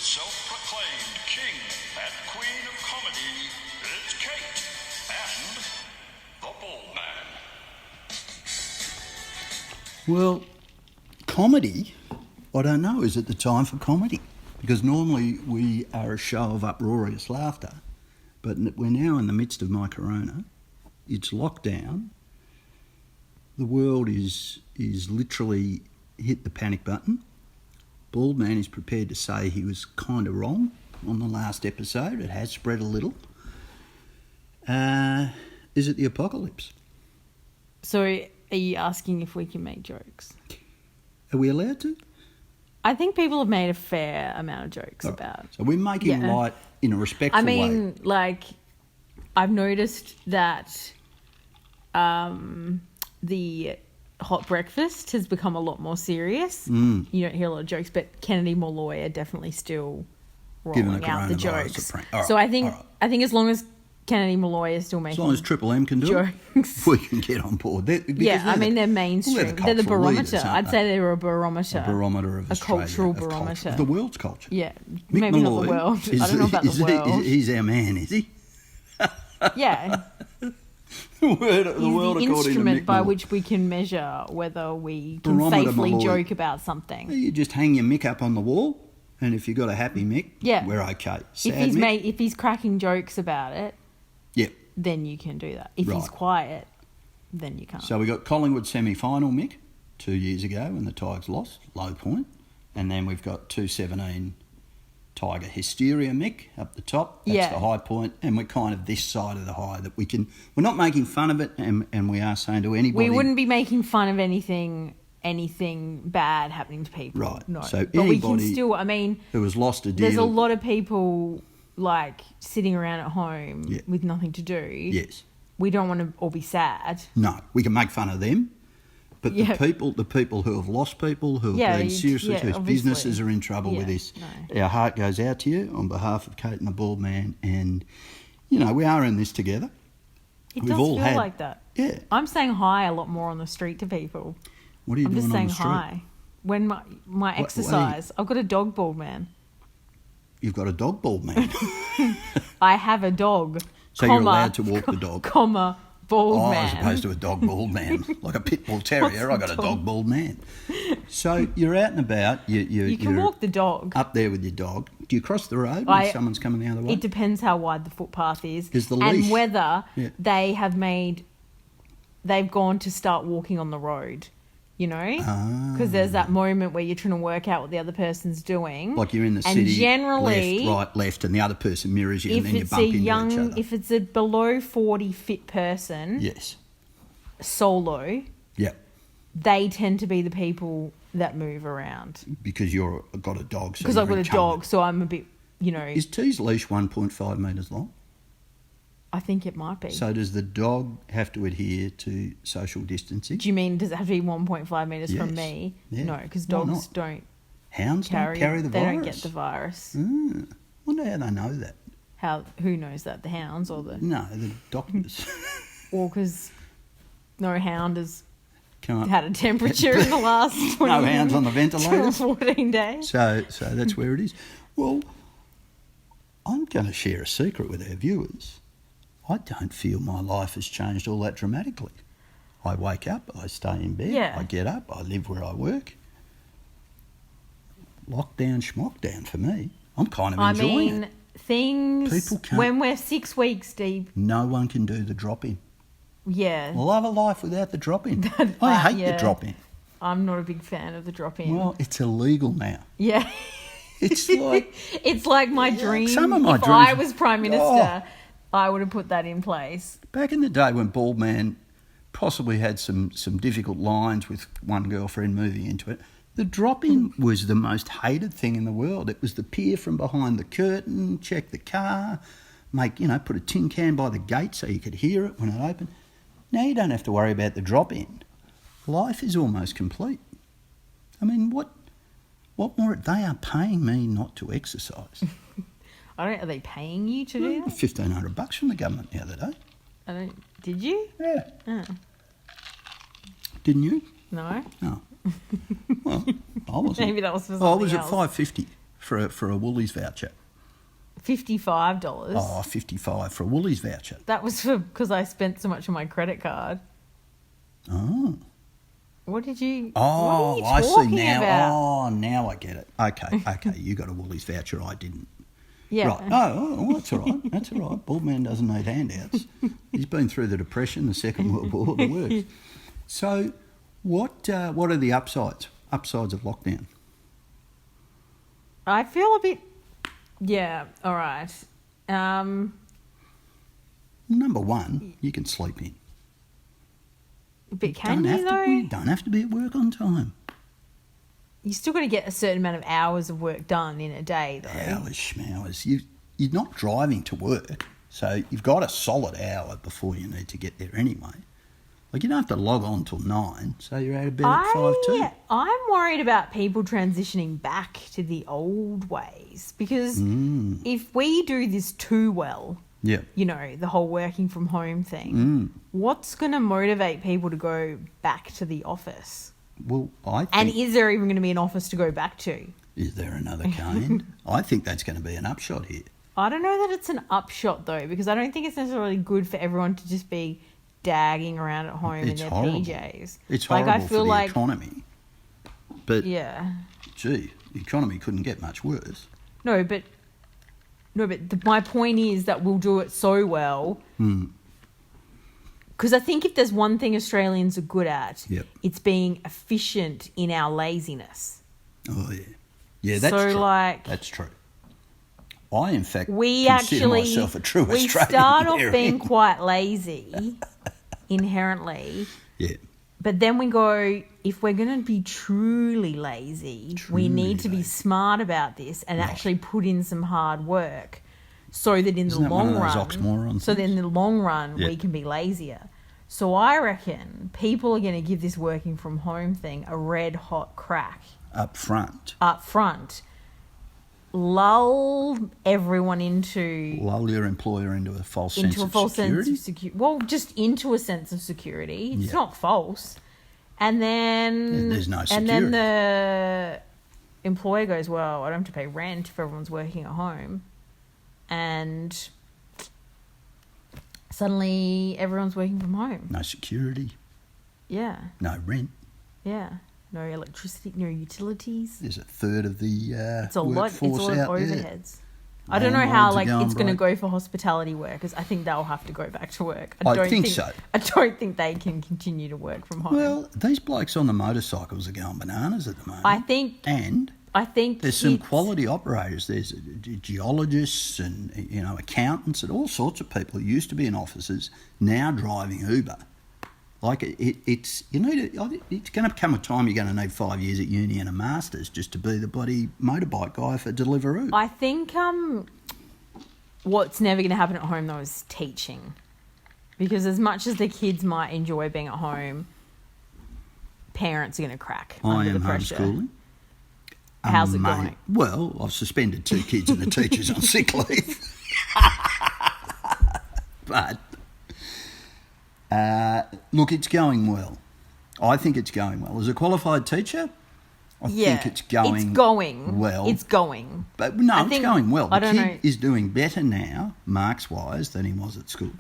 self-proclaimed king and queen of comedy, it's Kate and the Bald Man. Well, comedy, I don't know, is it the time for comedy? Because normally we are a show of uproarious laughter, but we're now in the midst of my corona. It's lockdown. The world is literally hit the panic button. Bald Man is prepared to say he was kind of wrong on the last episode. It has spread a little. Is it the apocalypse? So are you asking if we can make jokes? Are we allowed to? I think people have made a fair amount of jokes about. So we're making light in a respectful way. Like, I've noticed that the hot breakfast has become a lot more serious. You don't hear a lot of jokes, but Kennedy Molloy are definitely still rolling out the jokes. So I think as long as Kennedy Molloy is still making, as long as Triple M can do jokes, we can get on board. They're mainstream. They're the barometer. Leaders, I'd say they're a barometer. A barometer of Australia, cultural barometer of the world's culture. Yeah, Mick maybe Molloy not the world. I don't know about the world. He's our man, is he? Yeah. the He's world the according to instrument Mick by Molloy. which we can measure whether we can Barometer safely Molloy. joke about something. You just hang your Mick up on the wall, and if you've got a happy Mick, we're okay. Sad If he's cracking jokes about it, then you can do that. If he's quiet, then you can't. So we got Collingwood semi-final Mick 2 years ago when the Tigers lost, low point. And then we've got 217 Tiger Hysteria Mick up the top. That's the high point. And we're kind of this side of the high that we're not making fun of it, and we are saying to anybody... We wouldn't be making fun of anything bad happening to people. Right. No. So but we can still, who has lost a deal... There's a lot of people... like sitting around at home with nothing to do. Yes. We don't want to all be sad. No, we can make fun of them. But the people who have lost people, who have been seriously, whose businesses are in trouble with this, our heart goes out to you on behalf of Kate and the Bald Man. And, we are in this together. It does feel like that. Yeah. I'm saying hi a lot more on the street to people. What are you doing on the street? I'm just saying hi. When my exercise, I've got a dog, Bald Man. You've got a dog, Bald Man. I have a dog. So you're allowed to walk the dog. Bald man. As opposed to a dog bald man. Like a pit bull terrier, I got a dog bald man. So you're out and about. You can walk the dog. Up there with your dog. Do you cross the road when someone's coming the other way? It depends how wide the footpath is. Is the leash? And whether they've gone to start walking on the road. Because there's that moment where you're trying to work out what the other person's doing. Like you're in the city, generally, left, right, left, and the other person mirrors you, and then you bump into each other. If it's a below 40 fit person, solo, they tend to be the people that move around. Because you've got a dog. Because I've got a dog, so I'm a bit, Is T's leash 1.5 metres long? I think it might be. So does the dog have to adhere to social distancing? Do you mean, does it have to be 1.5 metres from me? Yeah. No, because dogs don't. Hounds don't carry the virus? They don't get the virus. I wonder how they know that. Who knows that? The hounds or the... No, the doctors. Well, because no hound has had a temperature in the last 20 No hounds on the ventilator. 14 days. So that's where it is. Well, I'm going to share a secret with our viewers. I don't feel my life has changed all that dramatically. I wake up, I stay in bed, I get up, I live where I work. Lockdown, schmockdown for me. I'm kind of enjoying it. Things, when we're 6 weeks deep... No one can do the drop-in. Yeah. Love a life without the drop-in. I hate the drop-in. I'm not a big fan of the drop-in. Well, it's illegal now. Yeah. It's like... it's like my dream. Some of my dreams... If I was Prime Minister... I would have put that in place. Back in the day when Bald Man possibly had some difficult lines with one girlfriend moving into it, the drop-in was the most hated thing in the world. It was the peer from behind the curtain, check the car, put a tin can by the gate so you could hear it when it opened. Now you don't have to worry about the drop-in. Life is almost complete. I mean, what more? They are paying me not to exercise. Are they paying you to do that? $1,500 from the government the other day. Did you? Yeah. Oh. Didn't you? No. No. Well, I wasn't. Maybe that was for something I was else. at $5.50. for a Woolies voucher? $55. Oh, $55 for a Woolies voucher. That was because I spent so much on my credit card. Oh. What did you? Oh, what are you talking I see now. about? Oh, now I get it. Okay. You got a Woolies voucher. I didn't. Yeah. Right. Oh, that's all right. That's all right. Bald man doesn't need handouts. He's been through the Depression, the Second World War, the worst. So, what are the upsides? Upsides of lockdown? I feel a bit. Yeah. All right. Number one, you can sleep in. But can you though? You don't have to be at work on time. You still got to get a certain amount of hours of work done in a day, though. Hours, schmowers. You're not driving to work, so you've got a solid hour before you need to get there anyway. Like, you don't have to log on till 9, so you're out of bed at 5 too. I'm worried about people transitioning back to the old ways because if we do this too well, you know, the whole working from home thing, what's going to motivate people to go back to the office? Well, I think... And is there even going to be an office to go back to? Is there another kind? I think that's going to be an upshot here. I don't know that it's an upshot, though, because I don't think it's necessarily good for everyone to just be dagging around at home in their PJs. It's horrible for the economy. But, gee, the economy couldn't get much worse. No, but my point is that we'll do it so well. Because I think if there's one thing Australians are good at, it's being efficient in our laziness. Oh, yeah. Yeah, that's true. That's true. I, in fact, consider myself a true Australian. We start off being quite lazy, inherently. Yeah. But then we go, if we're going to be truly lazy, we need to be smart about this and actually put in some hard work so that in the long run, we can be lazier. So I reckon people are going to give this working from home thing a red hot crack. Up front. Lull everyone into... Lull your employer into a false sense of security? Well, just into a sense of security. It's not false. And then... there's no security. And then the employer goes, well, I don't have to pay rent if everyone's working at home. And suddenly everyone's working from home. No security. Yeah. No rent. Yeah. No electricity, no utilities. There's a third of the it's a lot. It's a lot of overheads. There. I don't know how it's going to go for hospitality workers. I think they'll have to go back to work. I think so. I don't think they can continue to work from home. Well, these blokes on the motorcycles are going bananas at the moment. I think there's some quality operators. There's geologists and accountants and all sorts of people who used to be in offices now driving Uber. Like it's going to come a time you're going to need 5 years at uni and a master's just to be the bloody motorbike guy for Deliveroo. I think what's never going to happen at home though is teaching, because as much as the kids might enjoy being at home, parents are going to crack under the pressure. Homeschooling. How's it going? Well, I've suspended 2 kids and the teacher's on sick leave. But look, it's going well. I think it's going well. As a qualified teacher, I think it's going well. It's going. But no, it's going well. The kid is doing better now, marks-wise, than he was at school.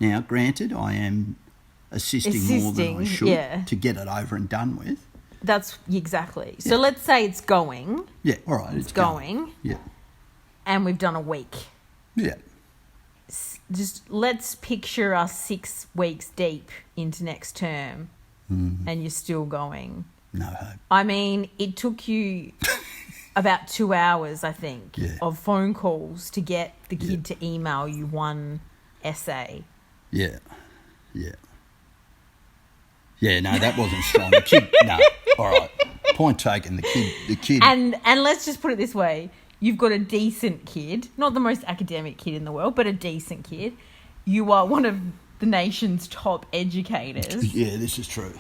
Now, granted, I am assisting more than I should to get it over and done with. That's exactly. So let's say it's going. Yeah, all right. It's going. Yeah. And we've done a week. Yeah. Just let's picture us 6 weeks deep into next term and you're still going. No hope. I mean, it took you about 2 hours, I think, of phone calls to get the kid to email you one essay. Yeah. Yeah. Yeah, no, that wasn't strong. The kid, no. All right. Point taken. The kid. And let's just put it this way. You've got a decent kid, not the most academic kid in the world, but a decent kid. You are one of the nation's top educators. Yeah, this is true.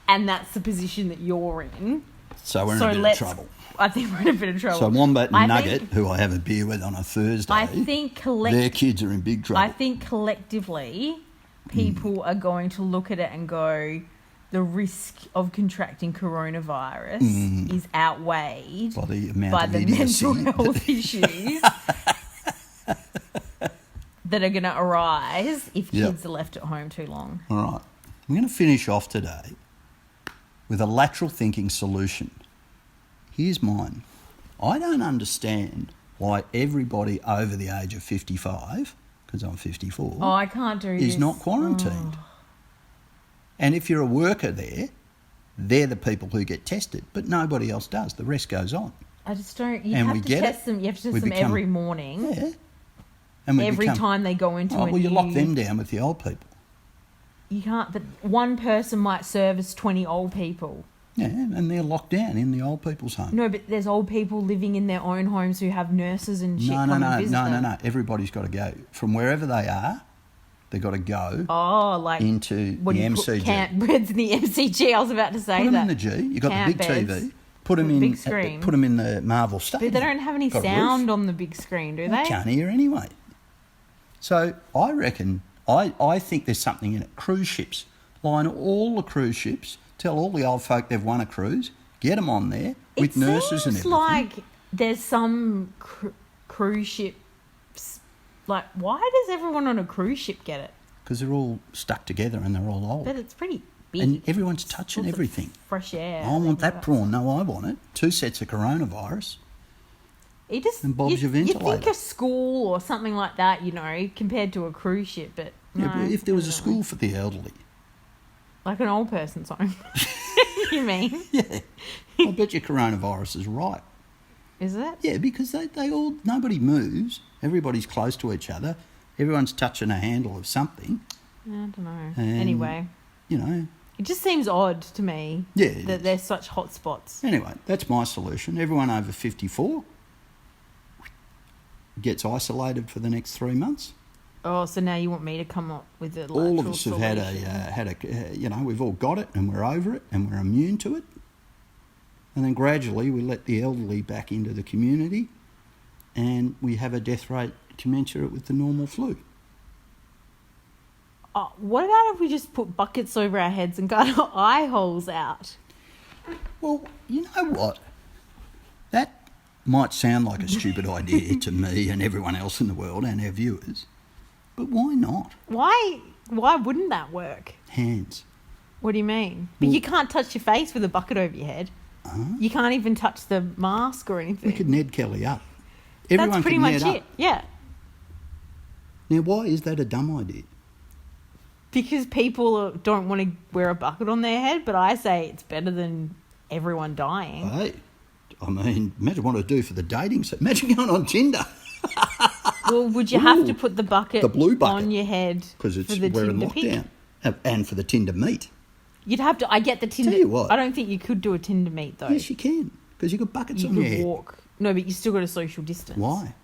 And that's the position that you're in. So we're in a bit of trouble. I think we're in a bit of trouble. So Wombat and Nugget, who I have a beer with on a Thursday, I think their kids are in big trouble. I think collectively people are going to look at it and go, the risk of contracting coronavirus is outweighed by the amount by of the idiocy. mental health issues that are going to arise if kids are left at home too long. All right. I'm going to finish off today with a lateral thinking solution. Here's mine. I don't understand why everybody over the age of 55, because I'm 54, I can't do is this. not quarantined. And if you're a worker there, they're the people who get tested, but nobody else does. The rest goes on. I just don't. You And have we to get test it. them. You have to test We them become- every morning. Yeah. And Every time they go into you lock them down with the old people. You can't. But one person might service 20 old people. Yeah, and they're locked down in the old people's home. No, but there's old people living in their own homes who have nurses and shit come and visit them. No. Everybody's got to go. From wherever they are, they've got to go like into the MCG. Camp beds in the MCG. I was about to say Put them that. in the G. You've got Camp the big beds. TV. Put them in. Big screen. Put them in the Marvel Stadium. But they don't have any Got a sound roof. on the big screen, do You they? can't hear anyway. So I reckon, I think there's something in it. Cruise ships. Line all the cruise ships. Tell all the old folk they've won a cruise. Get them on there with nurses and everything. It seems like there's some cruise ships. Like, why does everyone on a cruise ship get it? Because they're all stuck together and they're all old. But it's pretty big. And everyone's touching Lots of everything. Fresh air. I want that prawn. No, I want it. 2 sets of coronavirus. It just, And Bob's your you ventilator. think a school or something like that, compared to a cruise ship, but no, Yeah, but if there was a definitely. school for the elderly. Like an old person's home. You mean? Yeah. I bet your coronavirus is right. Is it? Yeah, because they all, nobody moves. Everybody's close to each other. Everyone's touching a handle of something. I don't know. And, Anyway. You know. It just seems odd to me that they're such hot spots. Anyway, that's my solution. Everyone over 54 gets isolated for the next 3 months. Oh, so now you want me to come up with a All of lateral us have solution. we've all got it and we're over it and we're immune to it. And then gradually we let the elderly back into the community and we have a death rate commensurate with the normal flu. Oh, what about if we just put buckets over our heads and cut our eye holes out? Well, you know what? That might sound like a stupid idea to me and everyone else in the world and our viewers, but why not? Why wouldn't that work? Hands. What do you mean? But you can't touch your face with a bucket over your head. You can't even touch the mask or anything. We could Ned Kelly up. That's Everyone pretty could much Ned it. up. Yeah. Now, why is that a dumb idea? Because people don't want to wear a bucket on their head, but I say it's better than everyone dying. Hey, I mean, imagine what it'd do for the dating. Imagine going on Tinder. Well, would you have to put the bucket, The blue bucket. on your head Because it's for the we're in Tinder lockdown. pic? And for the Tinder meet. You'd have to. I get the Tinder. Tell you what. I don't think you could do a Tinder meet though. Yes, you can. Because you've got buckets You on your could head. walk. No, but you still got a social distance. Why?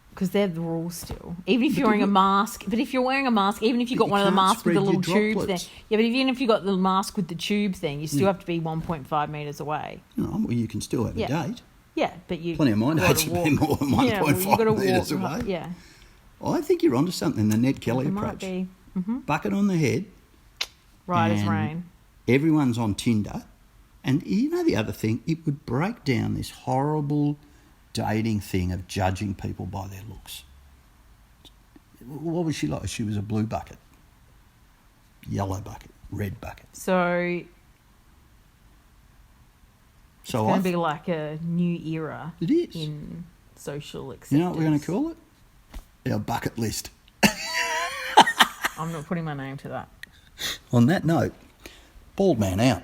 Because they're the rules still. Even if But you're wearing a you- mask, but if you're wearing a mask, even if you But got you one of the can't masks with the spread little your tubes there, droplets. yeah, but even if you got the mask with the tube thing, you still have to be 1.5 meters away. You know, well, you can still have Yeah. a date. Yeah, but you. Plenty of my gotta dates have been walk. more than Yeah, well, you 1.5 gotta metres walk, away. Yeah, I think you're onto something, the Ned Kelly it might approach. be Bucket on the head. right as and rain. Everyone's on Tinder. And you know the other thing? It would break down this horrible dating thing of judging people by their looks. What was she like? She was a blue bucket, yellow bucket, red bucket. So it's So going to be like a new era. It is. In social acceptance. You know what we're going to call it? Our bucket list. I'm not putting my name to that. On that note, Bald Man out.